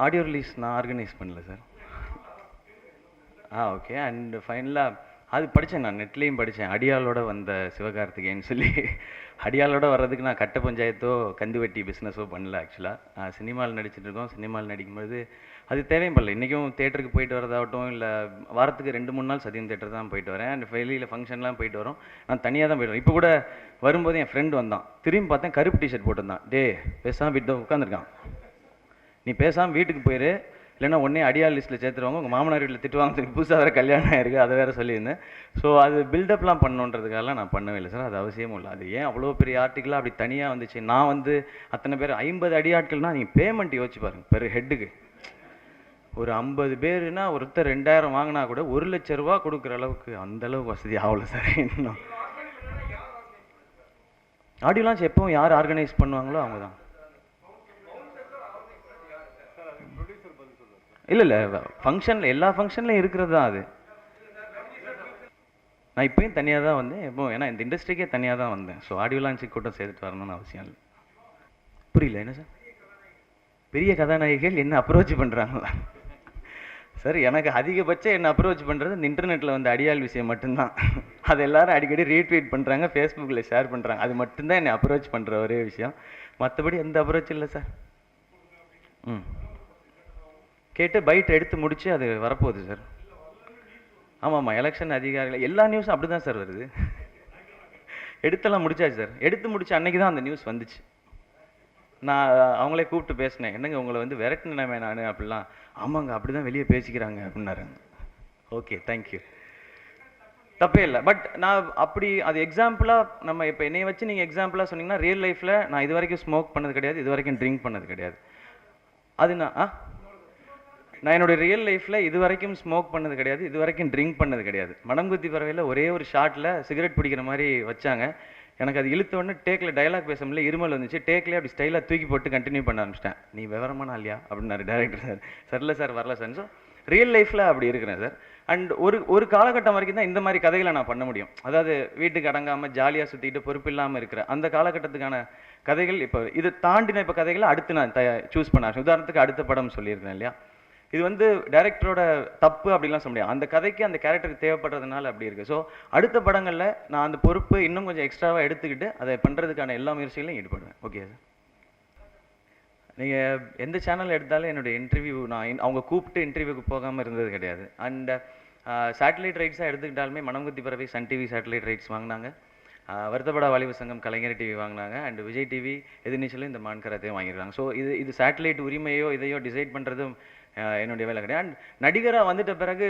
Audio release நான் organise பண்ணல sir. Okay. And ஃபைனலாக அது படித்தேன், நான் நெட்லேயும் படித்தேன். அடியாளோட வந்த சிவகார்த்திகேயன் சொல்லி. அடியாளோட வர்றதுக்கு நான் கட்ட பஞ்சாயத்தோ கந்துவட்டி பிஸ்னஸோ பண்ணல. ஆக்சுவலாக சினிமாவில் நடிச்சிட்டு இருக்கோம். சினிமாவில் நடிக்கும்போது அது தேவையும் படல. இன்றைக்கும் தேட்டருக்கு போயிட்டு வரதாகட்டும், இல்லை வாரத்துக்கு 2-3 நாள் சத்தியம் தேட்டர் தான் போயிட்டு வரேன். அண்ட் வெளியில் ஃபங்க்ஷன்லாம் போயிட்டு வரோம். நான் தனியாக தான் போயிட்டு வரேன். இப்போ கூட வரும்போது என் ஃப்ரெண்டு வந்தான். திரும்பி பார்த்தேன், கருப்பு டிஷர்ட் போட்டிருந்தான். டே பேசாமல் வீட்டு உட்காந்துருக்கான். நீ பேசாமல் வீட்டுக்கு போயிரு, இல்லைன்னா உடனே அடியாள் லிஸ்ட்டில் சேர்த்துருவாங்க, உங்கள் மாமனார் வீட்டில் திட்டுவாங்க, புதுசாக வேறு கல்யாணம் ஆயிருக்கு, அதை வேறு சொல்லியிருந்தேன். ஸோ அது பில்டப்லாம் பண்ணணுன்றதுக்காகலாம் நான் பண்ணவே இல்லை சார். அது அவசியமும் இல்லை. அது ஏன் அவ்வளோ பெரிய ஆர்டிக்கலாக அப்படி தனியாக வந்துச்சு? நான் வந்து அத்தனை பேர் 50 அடியாட்கள்னால் நீங்கள் பேமெண்ட் யோசிச்சு பாருங்கள். பெரு ஹெட்டுக்கு ஒரு 50 பேருனா ஒருத்தர் 2000 வாங்கினா கூட 1 லட்ச ரூபா கொடுக்குற அளவுக்கு அந்தளவுக்கு வசதி ஆகலை சார். இன்னும் ஆடியோ லான்ச் எப்பவும் யார் ஆர்கனைஸ் பண்ணுவாங்களோ அவங்க தான். இல்லை ஃபங்க்ஷனில் எல்லா ஃபங்க்ஷன்லையும் இருக்கிறது தான் அது. நான் இப்போயும் தனியாக தான் வந்தேன். எப்போ ஏன்னா இந்த இண்டஸ்ட்ரிக்கே தனியாக தான் வந்தேன். ஸோ ஆடியோ லான்ச்சுக்கு கூட்டம் சேர்த்துட்டு வரணும்னு அவசியம் இல்லை. புரியல என்ன சார்? பெரிய கதாநாயகிகள் என்ன அப்ரோச் பண்ணுறாங்களா சார்? எனக்கு அதிகபட்சம் என்ன அப்ரோச் பண்ணுறது இந்த இன்டர்நெட்டில் வந்து அடியாள் விஷயம் மட்டும்தான். அது எல்லாரும் அடிக்கடி ரீட்வீட் பண்ணுறாங்க, ஃபேஸ்புக்கில் ஷேர் பண்ணுறாங்க. அது மட்டும்தான் என்னை அப்ரோச் பண்ணுற ஒரே விஷயம். மற்றபடி எந்த அப்ரோச் இல்லை சார். கேட்டு பைட் எடுத்து முடிச்சு அது வரப்போகுது சார். ஆமாம், எலெக்ஷன் அதிகாரிகள் எல்லா நியூஸும் அப்படி தான் சார் வருது. எடுத்தெல்லாம் முடிச்சாச்சு சார். எடுத்து முடிச்சு அன்னைக்கு தான் அந்த நியூஸ் வந்துச்சு. நான் அவங்களே கூப்பிட்டு பேசினேன். என்னங்க உங்களை வந்து விரட்டினமே நான் அப்படிலாம். ஆமாங்க அப்படி தான் வெளியே பேசிக்கிறாங்க அப்படின்னாரு. Okay thank you. தப்பே இல்லை. பட் நான் அப்படி அது எக்ஸாம்பிளாக நம்ம இப்போ என்னைய வச்சு நீங்கள் எக்ஸாம்பிளாக சொன்னீங்கன்னா, ரியல் லைஃப்பில் நான் இது வரைக்கும் ஸ்மோக் பண்ணது கிடையாது, இது வரைக்கும் ட்ரிங்க் பண்ணது கிடையாது. அது நான் என்னோட ரியல் லைஃப்பில் இது வரைக்கும் ஸ்மோக் பண்ணது கிடையாது, இது வரைக்கும் ட்ரிங்க் பண்ணது கிடையாது. மடங்குத்தி பறவையில் ஒரே ஒரு ஷாட்டில் சிகரெட் பிடிக்கிற மாதிரி வச்சாங்க. எனக்கு அது இழுத்தோடனே டேக்கில் டைலாக் பேச முடியல, இருமல் வந்துச்சு. டேக்லேயே அப்படி ஸ்டைலாக தூக்கி போட்டு கண்டினியூ பண்ண ஆரம்பிச்சிட்டேன். நீ விவரமான இல்லையா அப்படின்னாரு டேரக்டர் சார். சரில சார் வரல சார். ஸோ ரியல் லைஃப்பில் அப்படி இருக்கிறேன் சார். அண்ட் ஒரு காலகட்டம் வரைக்கும் தான் இந்த மாதிரி கதைகளை நான் பண்ண முடியும். அதாவது வீட்டுக்கு அடங்காமல் ஜாலியாக சுற்றிட்டு பொறுப்பு இல்லாமல் இருக்கிற அந்த காலகட்டத்துக்கான கதைகள். இப்போ இது தாண்டின இப்போ கதைகளை அடுத்து நான் சூஸ் பண்ண. உதாரணத்துக்கு அடுத்த படம் சொல்லியிருக்கேன் இல்லையா, இது வந்து டைரக்டரோட தப்பு அப்படிலாம் சொல்ல முடியாது. அந்த கதைக்கு அந்த கேரக்டருக்கு தேவைப்படுறதுனால அப்படி இருக்குது. ஸோ அடுத்த படங்களில் நான் அந்த பொறுப்பு இன்னும் கொஞ்சம் எக்ஸ்ட்ராவாக எடுத்துக்கிட்டு அதை பண்ணுறதுக்கான எல்லா முயற்சிகளையும் ஈடுபடுவேன். Okay sir. நீங்கள் எந்த சேனல் எடுத்தாலும் என்னுடைய இன்டர்வியூ நான் அவங்க கூப்பிட்டு இன்டர்வியூக்கு போகாமல் இருந்தது கிடையாது. அண்ட் சேட்டலைட் ரைட்ஸாக எடுத்துக்கிட்டாலுமே மனங்குத்தி பறவை சன் டிவி சேட்டலைட் ரைட்ஸ் வாங்கினாங்க, வருத்தப்படா வாலிப சங்கம் கலைஞர் டிவி வாங்கினாங்க, அண்ட் விஜய் டிவி எதிர்நீச்சலும் இந்த மான்கராத்தையும் வாங்கியிருக்காங்க. ஸோ இது சேட்டலைட் உரிமையோ இதையோ டிசைட் பண்ணுறதும் என்னுடைய வேலை கிடையாது. அண்ட் நடிகராக வந்துட்ட பிறகு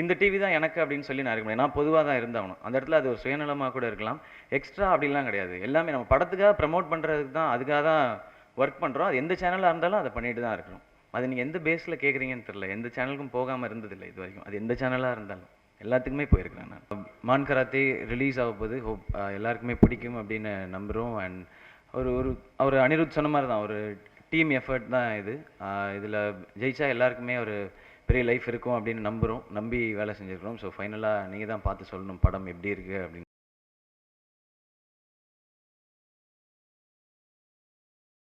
இந்த டிவி தான் எனக்கு அப்படின்னு சொல்லி நான் இருக்க முடியாது. நான் பொதுவாக தான் இருந்தாகணும். அந்த இடத்துல அது ஒரு சுயநலமாக கூட இருக்கலாம். எக்ஸ்ட்ரா அப்படிலாம் கிடையாது. எல்லாமே நம்ம படத்துக்காக ப்ரமோட் பண்ணுறதுக்கு தான், அதுக்காக தான் ஒர்க் பண்ணுறோம். அது எந்த சேனலாக இருந்தாலும் அதை பண்ணிட்டு தான் இருக்கணும். அது நீங்கள் எந்த பேஸில் கேட்குறீங்கன்னு தெரியல. எந்த சேனலுக்கும் போகாமல் இருந்ததில்லை இது வரைக்கும். அது எந்த சேனலாக இருந்தாலும் எல்லாத்துக்குமே போயிருக்கிறேன் நான். மான் கராத்தே ரிலீஸ் ஆக போது ஹோப் எல்லாருக்குமே பிடிக்கும் அப்படின்னு நம்புகிறோம். அண்ட் ஒரு அனிருத் சொன்ன மாதிரி தான் ஒரு டீம் எஃபர்ட் தான் இது. இதில் ஜெயிச்சா எல்லாருக்குமே ஒரு பெரிய லைஃப் இருக்கும் அப்படின்னு நம்பி வேலை செஞ்சுருக்கிறோம். ஸோ ஃபைனலாக நீங்கள் தான் பார்த்து சொல்லணும் படம் எப்படி இருக்குது அப்படின்னு.